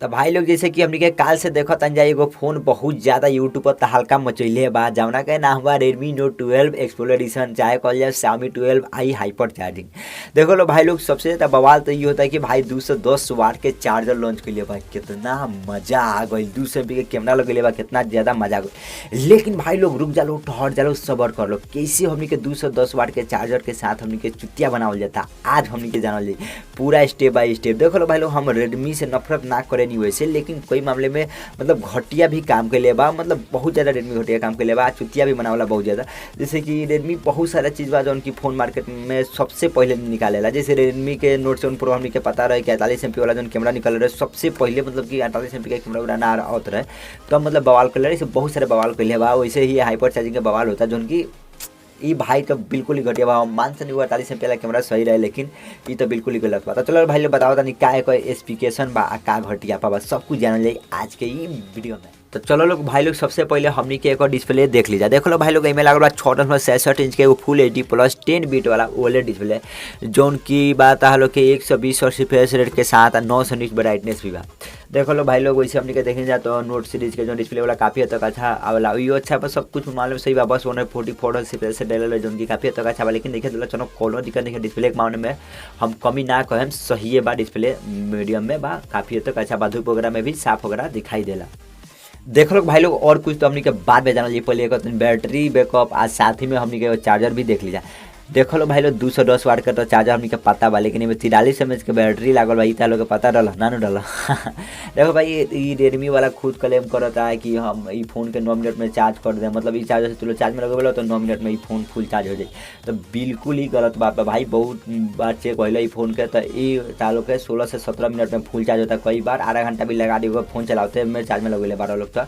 तो भाई लोग जैसे कि हमनी के काल से देखो तन जाए एगो फोन बहुत ज्यादा यूट्यूब पर तहलका मचैले बा जवना के नाम हुआ Redmi Note 12 एक्सप्लोरर एडिशन चाहे कहल जाए Xiaomi 12i हाइपर चार्जिंग। देखो लो भाई लोग सबसे ज्यादा बवाल तो ये होता है कि भाई 210 वाट के चार्जर लॉन्च कर लिया भाई, कितना मजा आ गई। 200 MP के कैमरा लगे बा, कितना ज्यादा मजा आ गई। लेकिन भाई लोग रुक जालो, ठहर जालो, सबर कर लो, कैसे हमनी के 210 वाट के चार्जर के साथ हमनी के चुतिया बनावल जाता आज हमनी के जानल जाई पूरा स्टेप बाय स्टेप। देखो लो भाई लोग हम रेडमी से नफरत ना करे नहीं वैसे, लेकिन कोई मामले में मतलब घटिया भी काम के लिए बा, मतलब बहुत ज़्यादा रेडमी घटिया काम के लिए बा, चुतिया भी बनावला बहुत ज़्यादा। जैसे कि रेडमी बहुत सारा चीज़ बा जौन की फ़ोन मार्केट में सबसे पहले निकालेला। जैसे रेडमी के Note 7 Pro हमनी के पता रहे कि 48 MP वाला जौन कैमरा निकल रहे सबसे पहले, मतलब कि 48 MP का कैमरा उड़ा ना आवत रहे तो मतलब बवाल कर रहे, बहुत सारे बवाल कर बा। वैसे ही हाइपर चार्जिंग के बवाल होता जौन की ई भाई तो बिल्कुल ही घटिया बा। मान से नहीं 48 MP वाला कैमरा सही रहे, लेकिन ये तो बिल्कुल ही गलत बात। चलो भाई लोग बताओ तनी का स्पेसिफिकेशन बा का घटिया पा सब कुछ जानल जाए आज के ई वीडियो में। तो चलो लोग भाई लोग सबसे पहले हमनी के एक डिस्प्ले देख लीजिए। देखो लो भाई लोग इमें लागल बा 66 इंच के वो फुल HD प्लस 10 बीट वाला ओलेड डिस्प्ले जोन की बात हलो कि 120 हर्ट्ज रिफ्रेश रेट के साथ 900 निट ब्राइटनेस भी बा। देखो लो भाई लोग वैसे हमनी के देखें जाए तो नोट सीरीज के जो डिस्प्ले वाला काफ़ी हद तक अच्छा वाला यो अच्छा बस सब कुछ मालूम सही बा। बस 144 हर्ट्ज रिफ्रेश से डेल जो की काफ़ी हद तक अच्छा बा, लेकिन देखिए तो चलो कोनो दिक्कत नहीं है डिस्प्ले के मामले में, हम कमी ना कहें, सही है बा डिस्प्ले मीडियम में बा, काफ़ी हद तक अच्छा बा। धूप वगैरह में भी साफ वगैरह दिखाई देला। देखो लोग भाई लोग और कुछ तो हमनी के बाद में जानल जी, पहले एक बैटरी बैकअप आज साथ ही में हमनी के चार्जर भी देख लीजिए। देखो लो भाई लोग 210 वाट का तो चार्जर हमनी के पता बा, लेकिन इमें 43 mAh के बैटरी लागल बा, इता लोग के पता डला ना डला देखो भाई ये रेडमी वाला खुद क्लेम करता है कि हम ई फोन के 9 मिनट में चार्ज कर दें, मतलब ई चार्जर से तुलो चार्ज में लगेलो तो 9 मिनट में ई फोन फुल चार्ज हो जाए, तो बिल्कुल ही गलत बात है भाई। बहुत बार चेक होइला ई फोन के तो ई चालू के 16 से 17 मिनट में फुल चार्ज होता है, कई बार आधा घंटा भी लगा दिए फोन चलाते में चार्ज में लगेले 12 लोग। तो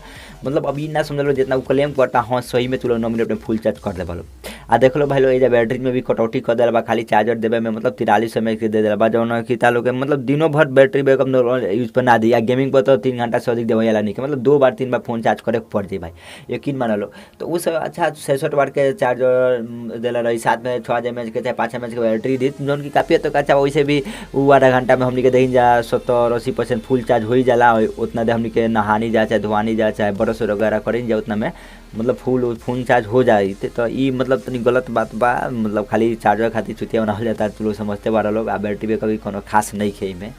मतलब अभी ना समझ लो जितना वो क्लेम करता हाँ सही में तुलो 9 मिनट में फुल चार्ज कर दे बोलो। आ देख लो भाई लोग ये बैटरी में भी कटौती कर दिला बा, खाली चार्जर देवे में मतलब 43 mAh के दे दिला बा, जौन कि तालो के मतलब दिनों भर बैटरी बैकअप यूज पर ना दी। गेमिंग पर तो 3 घंटा से अधिक देवे वाला नहीं के, मतलब 2 बार 3 बार फोन चार्ज करे पड़ जाए भाई, यकीन मान लो। तो उस अच्छा 66 वाट के चार्जर दिला रही, साथ में 6 mAh के चाहे 5 mAh के बैटरी दी, जौन की काफ़ी हद तक अच्छा। वैसे भी वो आधा घंटा में हमनी के देखी जा 70-80% फुल चार्ज हो ही जाला। उतना दे हमनी के नहानी जा चाहे धोआनी जा चाहे ब्रश वगैरह करें जा उतना में मतलब फुल चार्ज हो जाए। तो ये मतलब तनी गलत बात बा, मतलब खाली चार्जर खातिर चुतिया बनावल जाता है, तो लोग समझते बारा लोग। आ बैटरी बैकअप भी कोनो खास नहीं खे में।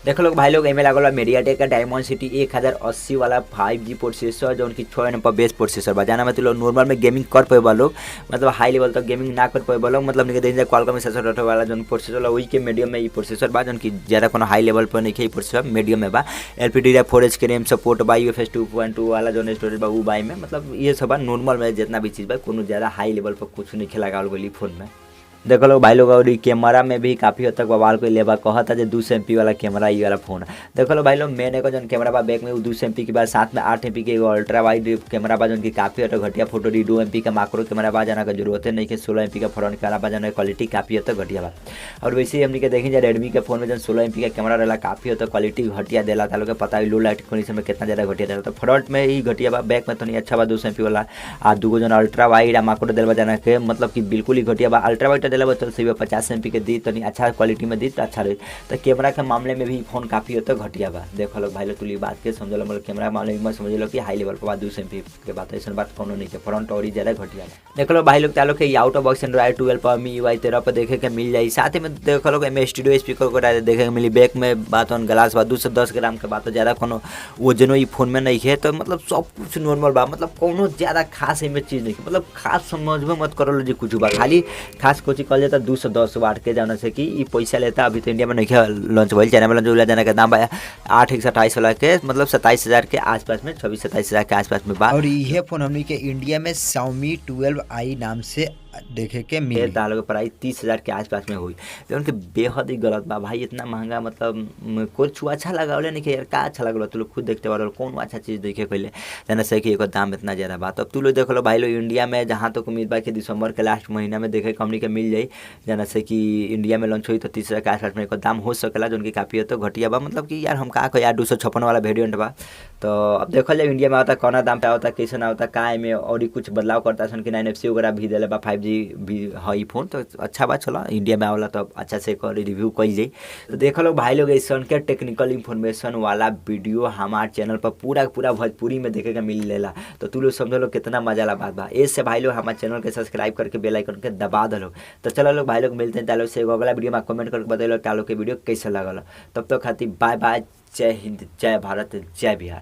देखो लोग भाई लोग इमें लागल बा मीडियाटेक का डायमेंसिटी 1080 वाला 5G प्रोसेसर जो उनकी 6 नंबर बेस प्रोसेसर बा, जाना मतलब नॉर्मल में गेमिंग कर पाए लोग, मतलब हाई लेवल तक गेमिंग ना कर पाए लोग, मतलब नहीं देखिए क्वालकॉम प्रोसेसर वाला जो प्रोसेसर वही के मीडियम में ये प्रोसेसर बा, जो कि ज़्यादा कोनो हाई लेवल पर नहीं है प्रोसेसर मीडियम में बा। LPDDR4H के रैम सपोर्ट बा, UFS 2.2 वाला जो स्टोरेज बा वो बाई में, मतलब ये सब बा नॉर्मल में जितना भी चीज़ बा, कोनो ज़्यादा हाई लेवल पर कुछ नहीं लगावल गई फोन में। देखो लोग भाई लोग और कैमरा में भी काफ़ी हद तक बवाल को लेबा, कहता जो 200 MP वाला कैमरा ये वाला फोन। देखो लो भाई लोग मैंने को जो कैमरा बा बैक में 200 MP के बाद साथ में 8 MP के अल्ट्रा वाइड कैमरा बा, जो कि काफ़ी हद तक घटिया फोटो दी। 2 MP का माइक्रो कैमरा बा, जाना का जरूरत है नहीं कि 16 MP का फ्रंट कैमरा बा, जाना क्वालिटी काफ़ी हद तक घटिया बा। और वैसे ही हमने के देखें रेडमी के फोन में जो 16 MP का कैमरा रहा काफ़ी हद तक क्वालिटी घटिया दिला था, लोग पता है लो लाइट कंडीशन में कितना ज़्यादा घटिया दिला। तो फ्रंट में ही घटिया बा, बैक में तो नहीं अच्छा बा 200 MP वाला। आ दूगो जो अल्ट्रा वाइड आ माइक्रो दिला जाना के मतलब कि बिल्कुल ही घटिया बा। अल्ट्रा वाइड दिला बा चल सही 50 MP के दी, तो नहीं अच्छा क्वालिटी में दी तो अच्छा रही। तो कैमरा के मामले में भी फोन काफ़ी हद तक घटिया बा। देखो लोग भाई लोग तुली बात के समझ लो, मतलब कैमरा के मामले में समझ लो कि हाई लेवल पर 200 MP के बात, ऐसा बात कोनो नहीं है, फ्रंट और ही ज़्यादा घटिया बा। देखो लो भाई लोग तालो के आउट ऑफ बॉक्स एंड्रॉइड 12 पर MIUI 13 पर देखे के मिल जाए। साथ ही में देखो लोग एम स्टूडियो स्पीकर को देखे के मिली। बैक में बात ऑन ग्लास बा, 210 ग्राम के बात, तो ज़्यादा कोनो वजनो ये फोन में नहीं है, तो मतलब सब कुछ नॉर्मल बा, मतलब कोनो ज़्यादा खास इमेज चीज़ नहीं, मतलब खास समझ में मत करो जी कुछ बा, खाली खास कोची कल जाता 210 वाट के जाना से कि ये पैसा लेता। अभी तो इंडिया में नहीं लॉन्च भइल, चाइना में लॉन्च होला, जाना का दाम बा 8/128 वाला के मतलब 27,000 के आसपास में, 26-27,000 के आसपास में बा। और यह फोन हमनी के इंडिया में Xiaomi 12i नाम से देखे के मिले तालों के प्राइस 30,000 के आसपास में हुई, तो उनके बेहद ही गलत बा भाई। इतना महंगा मतलब कुछ अच्छा लगा नहीं कि यार का अच्छा लगल, तू लोग खुद देखते बार कौन अच्छा चीज़ देखे पहले जाना से कि एक दाम इतना ज़्यादा बा। तब तू लोग देख लो भाई लोग इंडिया में जहाँ तक उम्मीद बा कि दिसंबर के लास्ट महीना में देखे कंपनी के मिल जाए, जाना से कि इंडिया में लॉन्च हुई तो 30,000 के आसपास में एक दाम हो सकेला, जो उनकी काफ़ी तो घटिया बा। मतलब कि यार हम का यार 256 वाला वेरिएंट बा, तो अब देखल जाए इंडिया में आवता कौना दाम पे आवता, कैसन आवता, का एमे और कुछ बदलाव करता सन कि ना, NFC वगैरह भी देले बा, 5G भी है ई फोन। तो अच्छा बा, चलो इंडिया में आवला तो अच्छा से कर रिव्यू कइल जाई। तो देखो लोग भाई लोग, ऐसन के टेक्निकल इन्फॉर्मेशन वाला वीडियो हमार चैनल पर पूरा पूरा भोजपुरी में देखे के मिल लेला। तो तू लोग समझो लोग कितना मजा ला बात बा। इससे भाई लोग हमारे चैनल के सब्सक्राइब करके बेल आइकन के दबा दो लोग। तो चलो लोग भाई लोग मिलते हैं तालो से एगो अगला वीडियो में, कमेंट करके बताइए तालो के वीडियो कैसे लगल। तब तक खातिर बाय बाय, जय हिंद, जय भारत, जय बिहार।